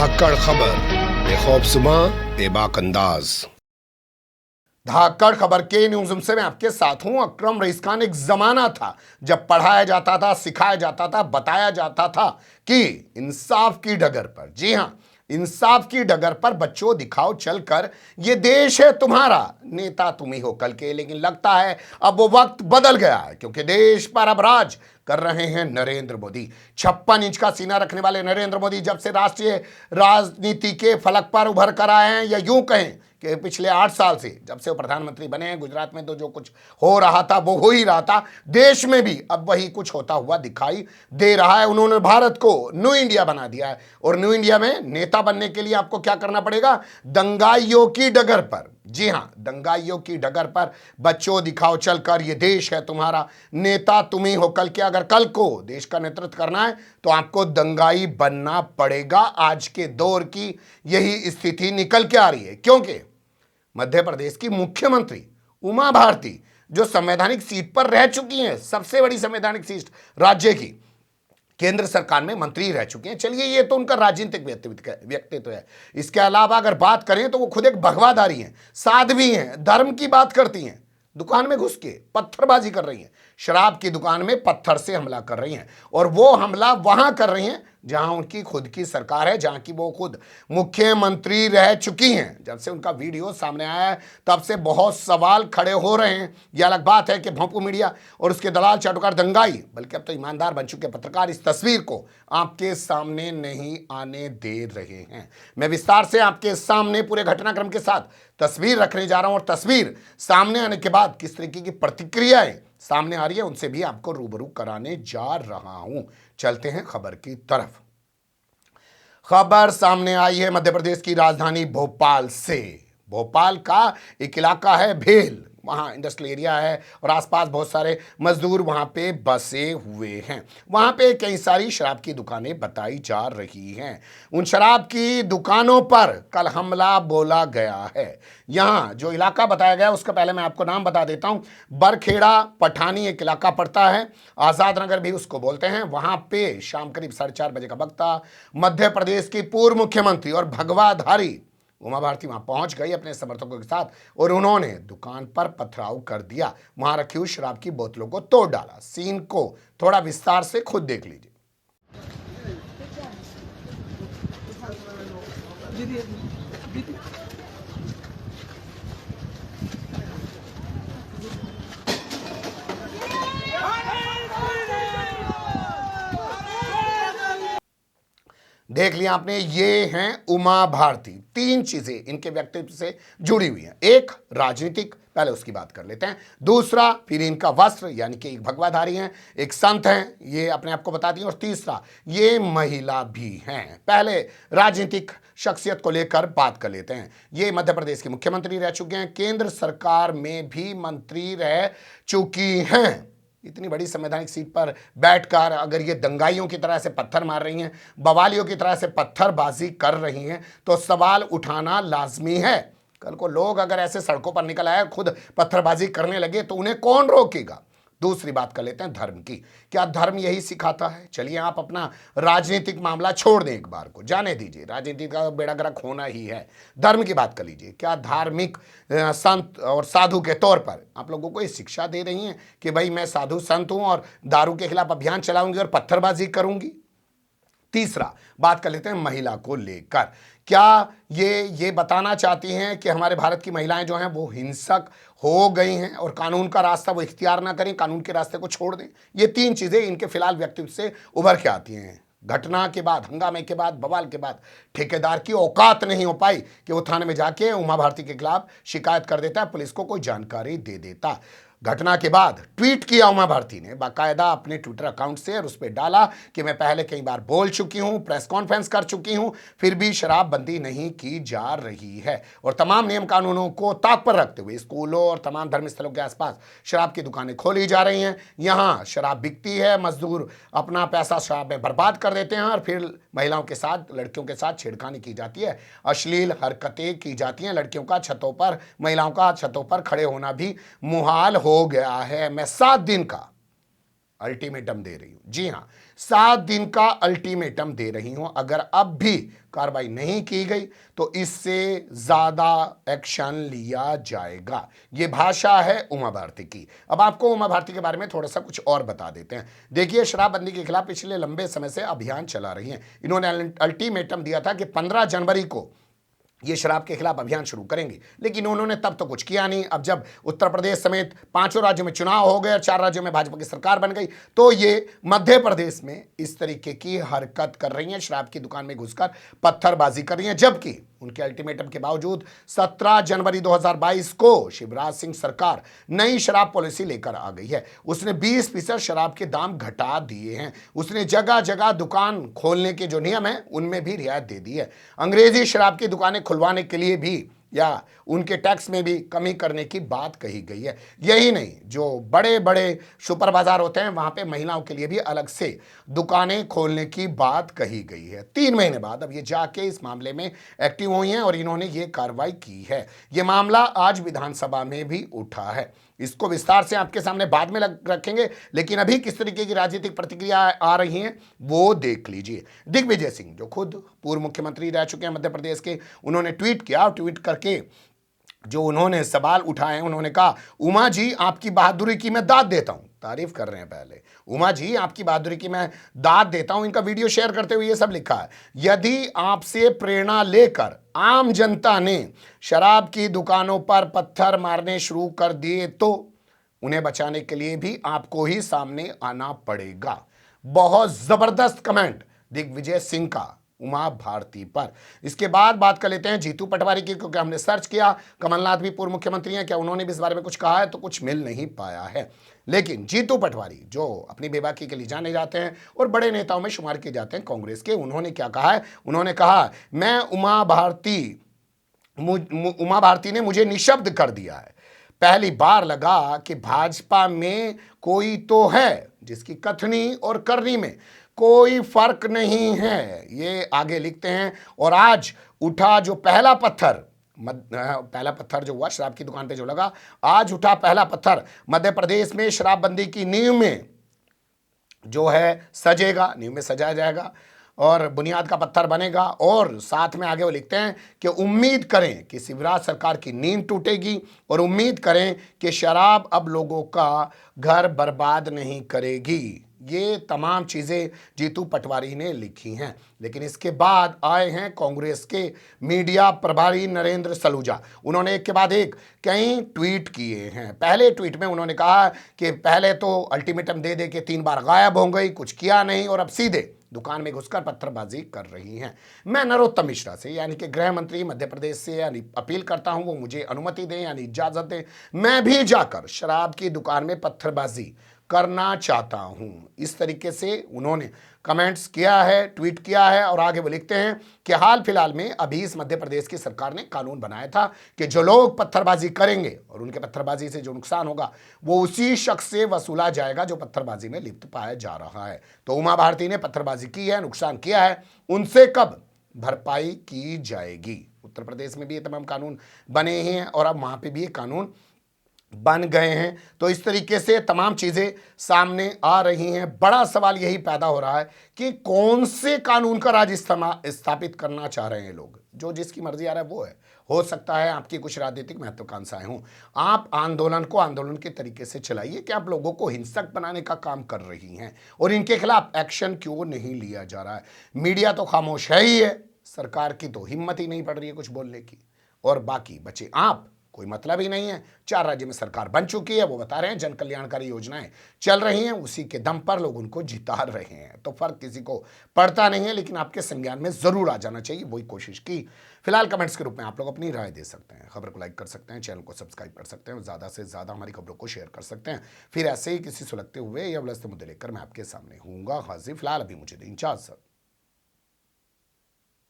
धाकड़ खबर बेखौफजुमा बेबाक अंदाज। धाकड़ खबर के न्यूज़ से मैं आपके साथ हूं अकरम रईस खान। एक जमाना था जब पढ़ाया जाता था, सिखाया जाता था, बताया जाता था कि इंसाफ की डगर पर, जी हां, इंसाफ की डगर पर बच्चों दिखाओ चलकर, ये देश है तुम्हारा, नेता तुम ही हो कल के। लेकिन लगता है अब वो वक्त बदल गया है, क्योंकि देश पर अब राज कर रहे हैं नरेंद्र मोदी। 56 इंच का सीना रखने वाले नरेंद्र मोदी जब से राष्ट्रीय राजनीति के फलक पर उभर कर आए हैं, या यूं कहें कि पिछले 8 साल से जब से वो प्रधानमंत्री बने हैं, गुजरात में तो जो कुछ हो रहा था वो हो ही रहा था, देश में भी अब वही कुछ होता हुआ दिखाई दे रहा है। उन्होंने भारत को न्यू इंडिया बना दिया है, और न्यू इंडिया में नेता बनने के लिए आपको क्या करना पड़ेगा? दंगाइयों की डगर पर, जी हां, दंगाइयों की डगर पर बच्चों दिखाओ चलकर, ये देश है तुम्हारा, नेता तुम ही हो कल के। अगर कल को देश का नेतृत्व करना है तो आपको दंगाई बनना पड़ेगा। आज के दौर की यही स्थिति निकल के आ रही है, क्योंकि मध्य प्रदेश की मुख्यमंत्री उमा भारती, जो संवैधानिक सीट पर रह चुकी हैं, सबसे बड़ी संवैधानिक सीट राज्य की, केंद्र सरकार में मंत्री रह चुके हैं। चलिए, ये तो उनका राजनीतिक व्यक्तित्व है। इसके अलावा अगर बात करें तो वो खुद एक भगवाधारी हैं, साध्वी हैं, धर्म की बात करती हैं। दुकान में घुस के पत्थरबाजी कर रही हैं, शराब की दुकान में पत्थर से हमला कर रही हैं, और वो हमला वहां कर रही हैं जहां उनकी खुद की सरकार है, जहां की वो खुद मुख्यमंत्री रह चुकी हैं। जब से उनका वीडियो सामने आया है तब से बहुत सवाल खड़े हो रहे हैं। यह अलग बात है कि भोंपू मीडिया और उसके दलाल चाटुकार दंगाई, बल्कि अब तो ईमानदार बन चुके पत्रकार, इस तस्वीर को आपके सामने नहीं आने दे रहे हैं। मैं विस्तार से आपके सामने पूरे घटनाक्रम के साथ तस्वीर रखने जा रहा हूं, और तस्वीर सामने आने के बाद किस तरीके की प्रतिक्रियाएं सामने आ रही है उनसे भी आपको रूबरू कराने जा रहा हूं। चलते हैं खबर की तरफ। खबर सामने आई है मध्य प्रदेश की राजधानी भोपाल से। भोपाल का एक इलाका है भेल, वहाँ इंडस्ट्रियल एरिया है और आसपास बहुत सारे मजदूर वहाँ पे बसे हुए हैं। वहाँ पे कई सारी शराब की दुकानें बताई जा रही हैं। उन शराब की दुकानों पर कल हमला बोला गया है। यहाँ जो इलाका बताया गया उसका पहले मैं आपको नाम बता देता हूँ। बरखेड़ा पठानी एक इलाका पड़ता है, आज़ाद नगर भी उसको बोलते हैं। वहाँ पे शाम करीब 4:30 बजे का वक्त था। मध्य प्रदेश की पूर्व मुख्यमंत्री और भगवाधारी उमा भारती वहां पहुंच गई अपने समर्थकों के साथ, और उन्होंने दुकान पर पथराव कर दिया। वहां रखी हुई शराब की बोतलों को तोड़ डाला। सीन को थोड़ा विस्तार से खुद देख लीजिए। देख लिया आपने, ये हैं उमा भारती। 3 चीजें इनके व्यक्तित्व से जुड़ी हुई हैं। एक राजनीतिक, पहले उसकी बात कर लेते हैं। दूसरा, फिर इनका वस्त्र, यानी कि एक भगवाधारी हैं, एक संत हैं, ये अपने आप को बताती हैं। और तीसरा, ये महिला भी हैं। पहले राजनीतिक शख्सियत को लेकर बात कर लेते हैं। ये मध्य प्रदेश के मुख्यमंत्री रह चुके हैं, केंद्र सरकार में भी मंत्री रह चुकी हैं। इतनी बड़ी संवैधानिक सीट पर बैठकर अगर ये दंगाइयों की तरह से पत्थर मार रही हैं, बवालियों की तरह से पत्थरबाजी कर रही हैं, तो सवाल उठाना लाजमी है। कल को लोग अगर ऐसे सड़कों पर निकल आए, खुद पत्थरबाजी करने लगे, तो उन्हें कौन रोकेगा? दूसरी बात कर लेते हैं धर्म की। क्या धर्म यही सिखाता है? चलिए, आप अपना राजनीतिक मामला छोड़ दें, एक बार को जाने दीजिए, राजनीति का बेड़ा गर्क होना ही है। धर्म की बात कर लीजिए। क्या धार्मिक संत और साधु के तौर पर आप लोगों को ये शिक्षा दे रही हैं कि भाई मैं साधु संत हूं और दारू के खिलाफ अभियान चलाऊंगी और पत्थरबाजी करूंगी? तीसरा, बात कर लेते हैं महिला को लेकर। क्या ये बताना चाहती हैं कि हमारे भारत की महिलाएं जो हैं वो हिंसक हो गई हैं और कानून का रास्ता वो इख्तियार ना करें, कानून के रास्ते को छोड़ दें? ये 3 चीजें इनके फिलहाल व्यक्तित्व से उभर के आती हैं। घटना के बाद, हंगामे के बाद, बवाल के बाद ठेकेदार की औकात नहीं हो पाई कि वो थाने में जाके उमा भारती के खिलाफ शिकायत कर देता, पुलिस को कोई जानकारी दे देता। घटना के बाद ट्वीट किया उमा भारती ने बाकायदा अपने ट्विटर अकाउंट से, और उस पर डाला कि मैं पहले कई बार बोल चुकी हूं, प्रेस कॉन्फ्रेंस कर चुकी हूं, फिर भी शराबबंदी नहीं की जा रही है, और तमाम नियम कानूनों को ताक पर रखते हुए स्कूलों और तमाम धर्मस्थलों के आसपास शराब की दुकानें खोली जा रही हैं। यहाँ शराब बिकती है, मजदूर अपना पैसा शराब में बर्बाद कर देते हैं, और फिर महिलाओं के साथ, लड़कियों के साथ छेड़खानी की जाती है, अश्लील हरकतें की जाती हैं। लड़कियों का छतों पर, महिलाओं का छतों पर खड़े होना भी मुहाल हो गया है। मैं 7 दिन का अल्टीमेटम दे रही हूं। जी हां, 7 दिन का अल्टीमेटम दे रही हूं। अगर अब भी कार्रवाई नहीं की गई तो इससे ज्यादा एक्शन लिया जाएगा। यह भाषा है उमा भारती की। अब आपको उमा भारती के बारे में थोड़ा सा कुछ और बता देते हैं। देखिए, शराबबंदी के खिलाफ पिछले लंबे समय से अभियान चला रही हैं। इन्होंने अल्टीमेटम दिया था कि 15 जनवरी को ये शराब के खिलाफ अभियान शुरू करेंगे, लेकिन उन्होंने तब तो कुछ किया नहीं। अब जब उत्तर प्रदेश समेत 5 राज्यों में चुनाव हो गए और 4 राज्यों में भाजपा की सरकार बन गई, तो ये मध्य प्रदेश में इस तरीके की हरकत कर रही हैं, शराब की दुकान में घुसकर पत्थरबाजी कर रही हैं। जबकि उनके अल्टीमेटम के बावजूद 17 जनवरी 2022 को शिवराज सिंह सरकार नई शराब पॉलिसी लेकर आ गई है। उसने 20% शराब के दाम घटा दिए हैं। उसने जगह जगह दुकान खोलने के जो नियम है उनमें भी रियायत दे दी है। अंग्रेजी शराब की दुकानें खुलवाने के लिए भी या उनके टैक्स में भी कमी करने की बात कही गई है। यही नहीं, जो बड़े बड़े सुपर बाजार होते हैं वहां पे महिलाओं के लिए भी अलग से दुकानें खोलने की बात कही गई है। 3 महीने बाद अब ये जाके इस मामले में एक्टिव हुई हैं और इन्होंने ये कार्रवाई की है। ये मामला आज विधानसभा में भी उठा है। इसको विस्तार से आपके सामने बाद में रखेंगे, लेकिन अभी किस तरीके की राजनीतिक प्रतिक्रिया आ रही हैं वो देख लीजिए। दिग्विजय सिंह, जो खुद पूर्व मुख्यमंत्री रह चुके हैं मध्य प्रदेश के, उन्होंने ट्वीट किया और ट्वीट करके जो उन्होंने सवाल उठाए, उन्होंने कहा, उमा जी आपकी बहादुरी की मैं दाद देता हूं। तारीफ कर रहे हैं पहले, उमा जी आपकी बहादुरी की मैं दाद देता हूं। इनका वीडियो शेयर करते हुए ये सब लिखा है, यदि आपसे प्रेरणा लेकर आम जनता ने शराब की दुकानों पर पत्थर मारने शुरू कर दिए तो उन्हें बचाने के लिए भी आपको ही सामने आना पड़ेगा। बहुत जबरदस्त कमेंट दिग्विजय सिंह का उमा भारती पर। इसके बाद बात कर लेते हैं जीतू पटवारी की, क्योंकि हमने सर्च किया, कमलनाथ भी पूर्व मुख्यमंत्री हैं, क्या उन्होंने भी इस बारे में कुछ कहा है, तो कुछ मिल नहीं पाया है। लेकिन जीतू पटवारी, जो अपनी बेबाकी के लिए जाने जाते हैं और बड़े नेताओं में शुमार किए जाते हैं कांग्रेस के, उन्होंने क्या कहा है? उन्होंने कहा, मैं उमा भारती ने मुझे निशब्द कर दिया है। पहली बार लगा कि भाजपा में कोई तो है जिसकी कथनी और करनी में कोई फर्क नहीं है, ये आगे लिखते हैं। और आज उठा जो पहला पत्थर जो हुआ शराब की दुकान पे जो लगा, आज उठा पहला पत्थर मध्य प्रदेश में शराबबंदी की नींव में जो है सजेगा, नींव में सजाया जाएगा और बुनियाद का पत्थर बनेगा। और साथ में आगे वो लिखते हैं कि उम्मीद करें कि शिवराज सरकार की नींद टूटेगी और उम्मीद करें कि शराब अब लोगों का घर बर्बाद नहीं करेगी। ये तमाम चीजें जीतू पटवारी ने लिखी हैं। लेकिन इसके बाद आए हैं कांग्रेस के मीडिया प्रभारी नरेंद्र सलूजा। उन्होंने एक के बाद एक कई ट्वीट किए हैं। पहले ट्वीट में उन्होंने कहा कि पहले तो अल्टीमेटम दे दे के 3 बार गायब हो गई, कुछ किया नहीं, और अब सीधे दुकान में घुसकर पत्थरबाजी कर रही हैं। मैं नरोत्तम मिश्रा से, यानी कि गृह मंत्री मध्य प्रदेश से, यानी अपील करता हूं वो मुझे अनुमति दें, यानी इजाजत दें, मैं भी जाकर शराब की दुकान में पत्थरबाजी करना चाहता हूं। इस तरीके से उन्होंने कमेंट्स किया है, ट्वीट किया है। और आगे वो लिखते हैं कि हाल फिलहाल में अभी इस मध्य प्रदेश की सरकार ने कानून बनाया था कि जो लोग पत्थरबाजी करेंगे और उनके पत्थरबाजी से जो नुकसान होगा वो उसी शख्स से वसूला जाएगा जो पत्थरबाजी में लिप्त पाया जा रहा है। तो उमा भारती ने पत्थरबाजी की है, नुकसान किया है, उनसे कब भरपाई की जाएगी? उत्तर प्रदेश में भी ये तमाम कानून बने ही हैं और अब वहां पर भी ये कानून बन गए हैं। तो इस तरीके से तमाम चीजें सामने आ रही हैं। बड़ा सवाल यही पैदा हो रहा है कि कौन से कानून का राज स्थापित करना चाह रहे हैं लोग। जो जिसकी मर्जी आ रहा है वो है। हो सकता है आपकी कुछ राजनीतिक महत्वाकांक्षाएं हों, आप आंदोलन को आंदोलन के तरीके से चलाइए कि आप लोगों को हिंसक बनाने का काम कर रही हैं और इनके खिलाफ एक्शन क्यों नहीं लिया जा रहा है। मीडिया तो खामोश है ही है, सरकार की तो हिम्मत ही नहीं पड़ रही है कुछ बोलने की, और बाकी बचे आप, कोई मतलब ही नहीं है। 4 राज्य में सरकार बन चुकी है, वो बता रहे हैं जन कल्याणकारी योजनाएं चल रही हैं, उसी के दम पर लोग उनको जिता रहे हैं। तो फर्क किसी को पड़ता नहीं है, लेकिन आपके संज्ञान में जरूर आ जाना चाहिए, वही कोशिश की। फिलहाल कमेंट्स के रूप में आप लोग अपनी राय दे सकते हैं, खबर को लाइक कर सकते हैं, चैनल को सब्सक्राइब कर सकते हैं और ज्यादा से ज्यादा हमारी खबरों को शेयर कर सकते हैं। फिर ऐसे ही किसी सुलगते हुए या उलझते मुद्दे लेकर मैं आपके सामने हूँगा हाजिर। फिलहाल अभी मुझे दें इजाजत।